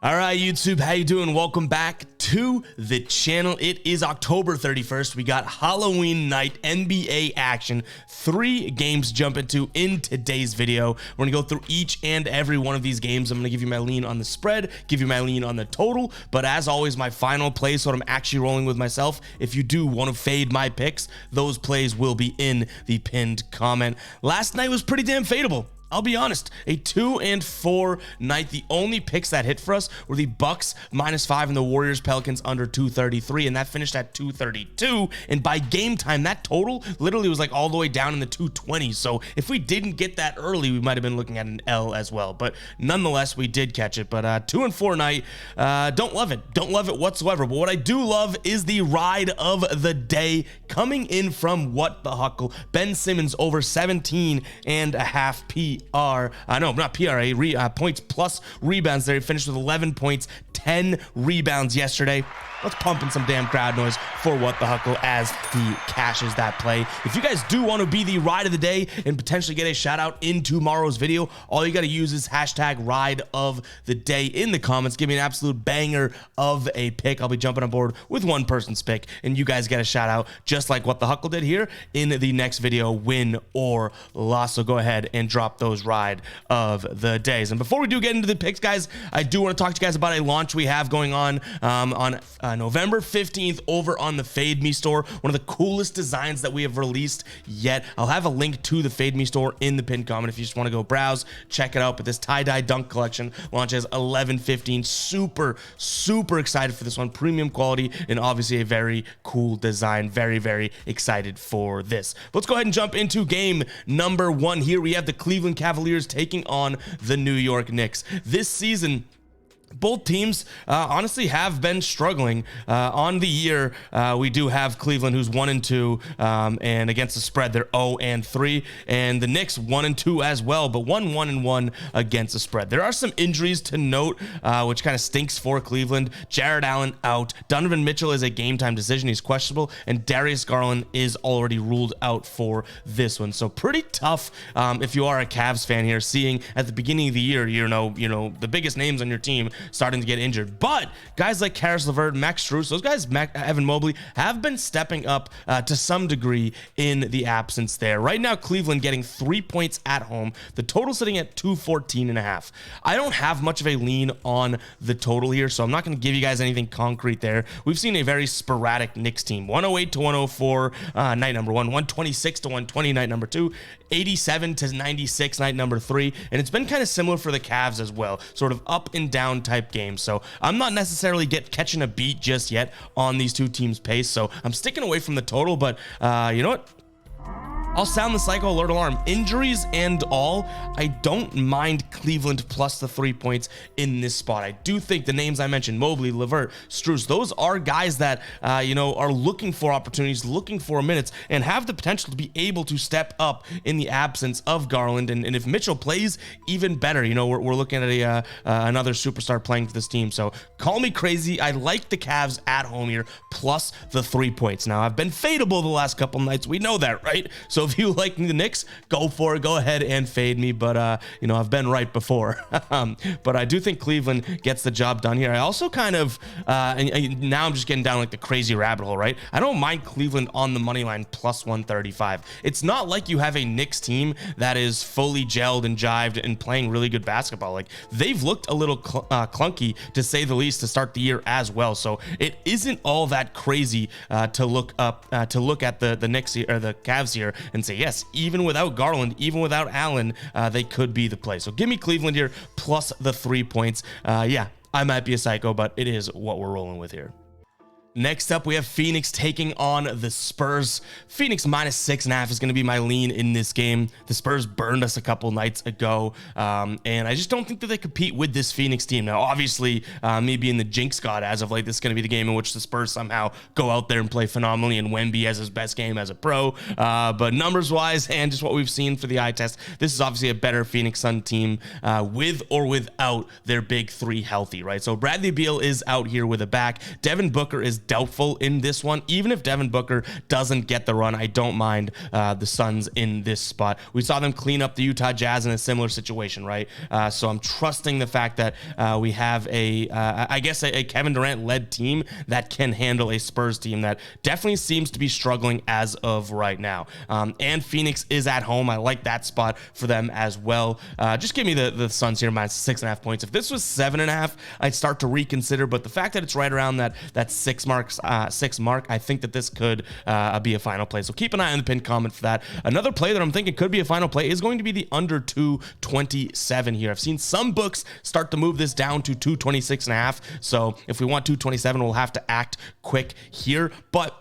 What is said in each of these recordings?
All right, YouTube, how you doing? Welcome back to the channel. It is October 31st. We got Halloween night NBA action. 3 games to jump into in today's video. We're gonna go through each and every one of these games. I'm gonna give you my lean on the spread, give you my lean on the total, but as always, my final play, so I'm actually rolling with myself. If you do want to fade my picks, those plays will be in the pinned comment. Last night was pretty damn fadeable. I'll be honest, a 2-4 night. The only picks that hit for us were the Bucks -5 and the Warriors Pelicans under 233, and that finished at 232. And by game time, that total literally was like all the way down in the 220s. So if we didn't get that early, we might have been looking at an L as well. But nonetheless, we did catch it. But 2-4 night, don't love it whatsoever. But what I do love is the ride of the day coming in from What the Huckle. Ben Simmons over 17.5 points plus rebounds there. He finished with 11 points, 10 rebounds yesterday. Let's pump in some damn crowd noise for What the Huckle as he cashes that play. If you guys do want to be the ride of the day and potentially get a shout out in tomorrow's video, all you got to use is hashtag ride of the day in the comments. Give me an absolute banger of a pick. I'll be jumping on board with one person's pick, and you guys get a shout out just like What the Huckle did here in the next video, win or loss. So go ahead and drop those ride of the days. And before we do get into the picks, guys, I do want to talk to you guys about a launch we have going on November 15th over on the Fade Me store. One of the coolest designs that we have released yet. I'll have a link to the Fade Me store in the pinned comment if you just want to go browse, check it out. But this tie-dye dunk collection launches 11/15. Super excited for this one. Premium quality and obviously a very cool design. Very excited for this. Let's go ahead and jump into game number 1 here. We have the Cleveland Cavaliers taking on the New York Knicks. This season, both teams honestly have been struggling on the year. We do have Cleveland, who's 1-2, and against the spread they're 0-3, and the Knicks 1-2 as well, but 1-1 against the spread. There are some injuries to note, which kind of stinks for Cleveland. Jared Allen out, Donovan Mitchell is a game time decision, he's questionable, and Darius Garland is already ruled out for this one. So pretty tough if you are a Cavs fan here, seeing at the beginning of the year, you know the biggest names on your team starting to get injured. But guys like Karis LeVert, Max Strus, those guys, Evan Mobley, have been stepping up to some degree in the absence there. Right now, Cleveland getting 3 points at home. The total sitting at 214.5. I don't have much of a lean on the total here, so I'm not going to give you guys anything concrete there. We've seen a very sporadic Knicks team. 108-104 night number 1, 126-120 night number 2, 87-96 night number 3, and it's been kind of similar for the Cavs as well, sort of up and down type games. So I'm not necessarily catching a beat just yet on these two teams' pace, so I'm sticking away from the total. But you know what? I'll sound the psycho alert alarm. Injuries and all, I don't mind Cleveland plus the 3 points in this spot. I do think the names I mentioned, Mobley, LeVert, Strus, those are guys that, are looking for opportunities, looking for minutes, and have the potential to be able to step up in the absence of Garland. And if Mitchell plays, even better. We're looking at another superstar playing for this team. So call me crazy. I like the Cavs at home here, plus the 3 points. Now, I've been fadeable the last couple nights. We know that, right? So if you like the Knicks, go for it. Go ahead and fade me. But, I've been right before. But I do think Cleveland gets the job done here. I also kind of, and now I'm just getting down like the crazy rabbit hole, right? I don't mind Cleveland on the money line plus 135. It's not like you have a Knicks team that is fully gelled and jived and playing really good basketball. Like, they've looked a little clunky, to say the least, to start the year as well. So it isn't all that crazy to look at the Knicks here, or the Cavs here, and say, yes, even without Garland, even without Allen, they could be the play. So give me Cleveland here plus the 3 points. Yeah, I might be a psycho, but it is what we're rolling with here. Next up, we have Phoenix taking on the Spurs. Phoenix -6.5 is going to be my lean in this game. The Spurs burned us a couple nights ago, and I just don't think that they compete with this Phoenix team. Now, obviously, me being the jinx god as of late, this is going to be the game in which the Spurs somehow go out there and play phenomenally, and Wemby has his best game as a pro. But numbers-wise, and just what we've seen for the eye test, this is obviously a better Phoenix Sun team with or without their big three healthy, right? So Bradley Beal is out here with a back. Devin Booker is doubtful in this one. Even if Devin Booker doesn't get the run, I don't mind the Suns in this spot. We saw them clean up the Utah Jazz in a similar situation, right? So I'm trusting the fact that we have I guess a Kevin Durant-led team that can handle a Spurs team that definitely seems to be struggling as of right now. And Phoenix is at home. I like that spot for them as well. Just give me the Suns here minus 6.5 points. If this was 7.5, I'd start to reconsider, but the fact that it's right around that 6 mark, I think that this could be a final play. So keep an eye on the pinned comment for that. Another play that I'm thinking could be a final play is going to be the under 227 here. I've seen some books start to move this down to 226.5. So if we want 227, we'll have to act quick here. But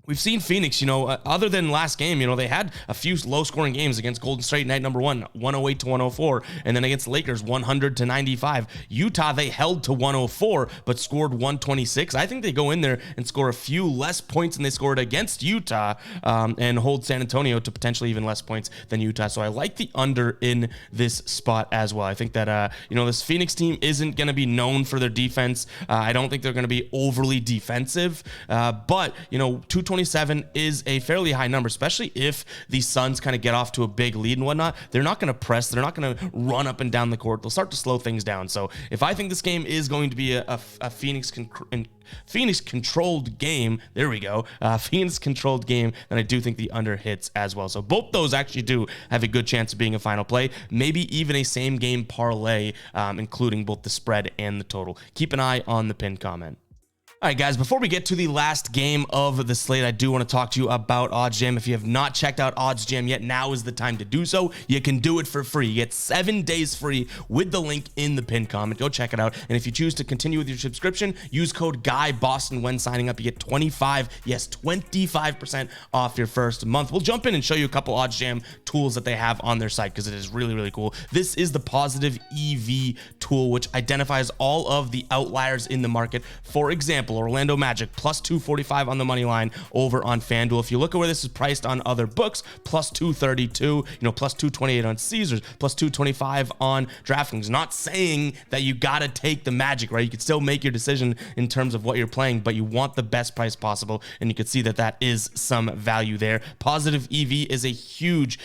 we've seen Phoenix, other than last game, they had a few low-scoring games against Golden State night number 1, 108 to 104, and then against the Lakers, 100 to 95. Utah, they held to 104, but scored 126. I think they go in there and score a few less points than they scored against Utah, and hold San Antonio to potentially even less points than Utah. So I like the under in this spot as well. I think that, this Phoenix team isn't going to be known for their defense. I don't think they're going to be overly defensive, but, 227 is a fairly high number, especially if the Suns kind of get off to a big lead and whatnot. They're not going to press. They're not going to run up and down the court. They'll start to slow things down. So if I think this game is going to be a Phoenix controlled game, there we go, Phoenix controlled game, then I do think the under hits as well. So both those actually do have a good chance of being a final play, maybe even a same game parlay, including both the spread and the total. Keep an eye on the pinned comment. All right, guys, before we get to the last game of the slate, I do want to talk to you about OddsJam. If you have not checked out OddsJam yet, now is the time to do so. You can do it for free. You get 7 days free with the link in the pinned comment. Go check it out. And if you choose to continue with your subscription, use code GUYBOSTON when signing up. You get 25% off your first month. We'll jump in and show you a couple OddsJam tools that they have on their site because it is really, really cool. This is the positive EV tool, which identifies all of the outliers in the market. For example, Orlando Magic plus 245 on the money line over on FanDuel. If you look at where this is priced on other books, plus 232, plus 228 on Caesars, plus 225 on DraftKings. Not saying that you got to take the Magic, right? You can still make your decision in terms of what you're playing, but you want the best price possible, and you can see that that is some value there. Positive EV is a huge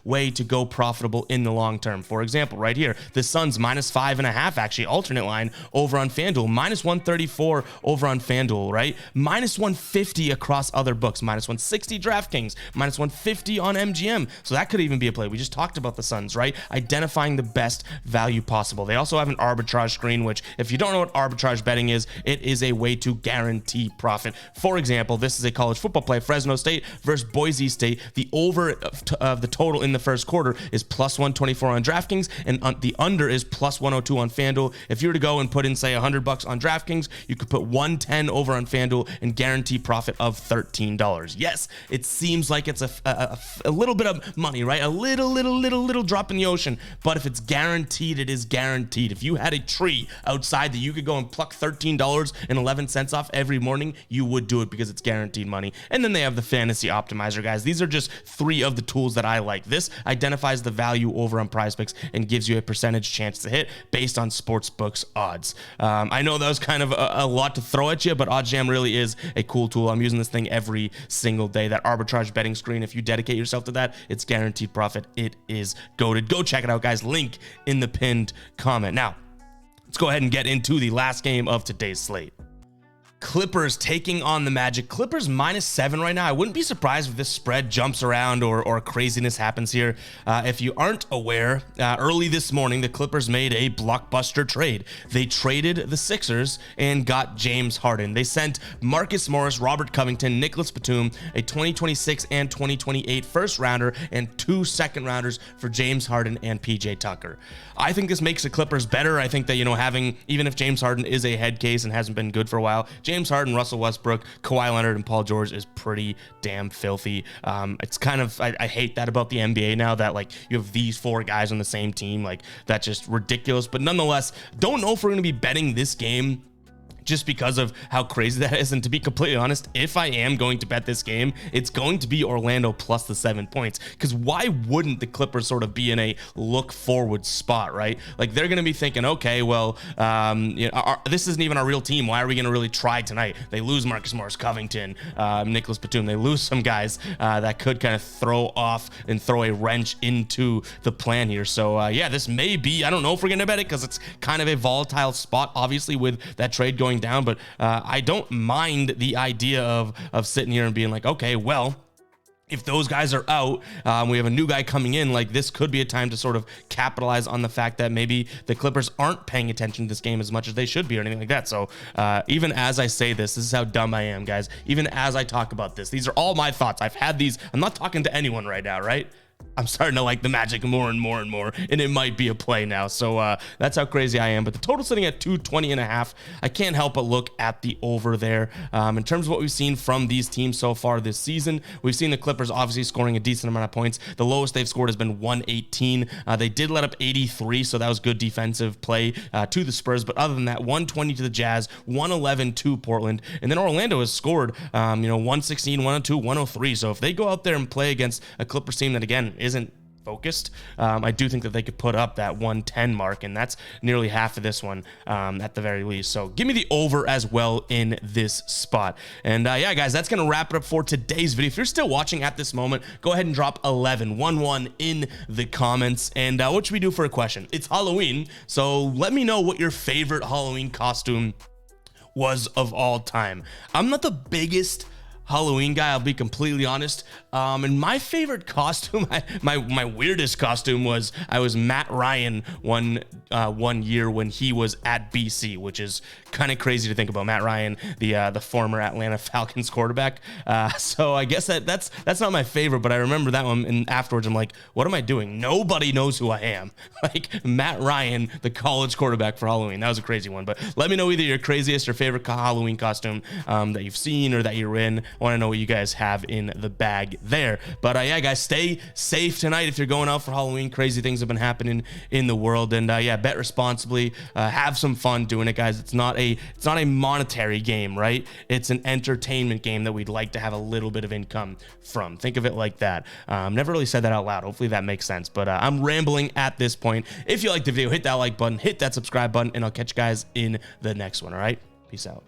way to go profitable in the long term. For example, right here, the Suns minus 5.5, actually alternate line over on FanDuel, minus 134 over on FanDuel, right? Minus 150 across other books, minus 160 DraftKings, minus 150 on MGM. So that could even be a play. We just talked about the Suns, right? Identifying the best value possible. They also have an arbitrage screen, which if you don't know what arbitrage betting is, it is a way to guarantee profit. For example, this is a college football play, Fresno State versus Boise State. The over of the total in the first quarter is plus 124 on DraftKings, and the under is plus 102 on FanDuel. If you were to go and put in, say, $100 on DraftKings, you could put 110 over on FanDuel and guarantee profit of $13. Yes, it seems like it's a little bit of money, right? A little drop in the ocean, but if it's guaranteed, it is guaranteed. If you had a tree outside that you could go and pluck $13.11 off every morning, you would do it because it's guaranteed money. And then they have the fantasy optimizer, guys. These are just 3 of the tools that I like. This identifies the value over on PrizePicks and gives you a percentage chance to hit based on sportsbooks odds. I know that was kind of a lot to throw at you, but OddsJam really is a cool tool. I'm using this thing every single day. That arbitrage betting screen, if you dedicate yourself to that, it's guaranteed profit. It is goated. Go check it out, guys. Link in the pinned comment. Now, let's go ahead and get into the last game of today's slate. Clippers taking on the Magic. Clippers -7 right now. I wouldn't be surprised if this spread jumps around or craziness happens here. If you aren't aware, early this morning, the Clippers made a blockbuster trade. They traded the Sixers and got James Harden. They sent Marcus Morris, Robert Covington, Nicholas Batum, a 2026 and 2028 first rounder, and 2 second rounders for James Harden and PJ Tucker. I think this makes the Clippers better. I think that, having, even if James Harden is a head case and hasn't been good for a while, James Harden, Russell Westbrook, Kawhi Leonard, and Paul George is pretty damn filthy. It's kind of, I hate that about the NBA now, that you have these 4 guys on the same team. That's just ridiculous. But nonetheless, don't know if we're going to be betting this game just because of how crazy that is. And to be completely honest, if I am going to bet this game, it's going to be Orlando plus the 7 points, because why wouldn't the Clippers sort of be in a look forward spot, right? Like, they're going to be thinking, okay, well, this isn't even our real team. Why are we going to really try tonight? They lose Marcus Morris, Covington, Nicholas Batum. They lose some guys that could kind of throw off and throw a wrench into the plan here. So yeah, this may be, I don't know if we're going to bet it, because it's kind of a volatile spot, obviously, with that trade going down, but I don't mind the idea of sitting here and being like, okay, well, if those guys are out, we have a new guy coming in, like, this could be a time to sort of capitalize on the fact that maybe the Clippers aren't paying attention to this game as much as they should be, or anything like that. So even as I say this is how dumb I am, guys. Even as I talk about this, these are all my thoughts. I've had these. I'm not talking to anyone right now, right? I'm starting to like the Magic more and more and more, and it might be a play now. So that's how crazy I am. But the total sitting at 220.5. I can't help but look at the over there. In terms of what we've seen from these teams so far this season, we've seen the Clippers obviously scoring a decent amount of points. The lowest they've scored has been 118. They did let up 83, so that was good defensive play to the Spurs. But other than that, 120 to the Jazz, 111 to Portland, and then Orlando has scored 116, 102, 103. So if they go out there and play against a Clippers team that, again, isn't focused, I do think that they could put up that 110 mark, and that's nearly half of this one at the very least. So give me the over as well in this spot. And yeah, guys, that's gonna wrap it up for today's video. If you're still watching at this moment, go ahead and drop 11 in the comments. And what should we do for a question? It's Halloween, so let me know what your favorite Halloween costume was of all time. I'm not the biggest Halloween guy, I'll be completely honest. And my favorite costume, my weirdest costume was, I was Matt Ryan one year when he was at BC, which is kind of crazy to think about. Matt Ryan, the former Atlanta Falcons quarterback. So I guess that's not my favorite, but I remember that one, and afterwards I'm like, what am I doing? Nobody knows who I am. Like, Matt Ryan, the college quarterback for Halloween. That was a crazy one. But let me know either your craziest or favorite Halloween costume that you've seen or that you're in. I want to know what you guys have in the bag there. But yeah, guys, stay safe tonight if you're going out for Halloween. Crazy things have been happening in the world, and yeah, bet responsibly. Have some fun doing it, guys. It's not a monetary game, right? It's an entertainment game that we'd like to have a little bit of income from. Think of it like that. Never really said that out loud. Hopefully that makes sense. But I'm rambling at this point. If you liked the video, hit that like button, hit that subscribe button, and I'll catch you guys in the next one. All right, peace out.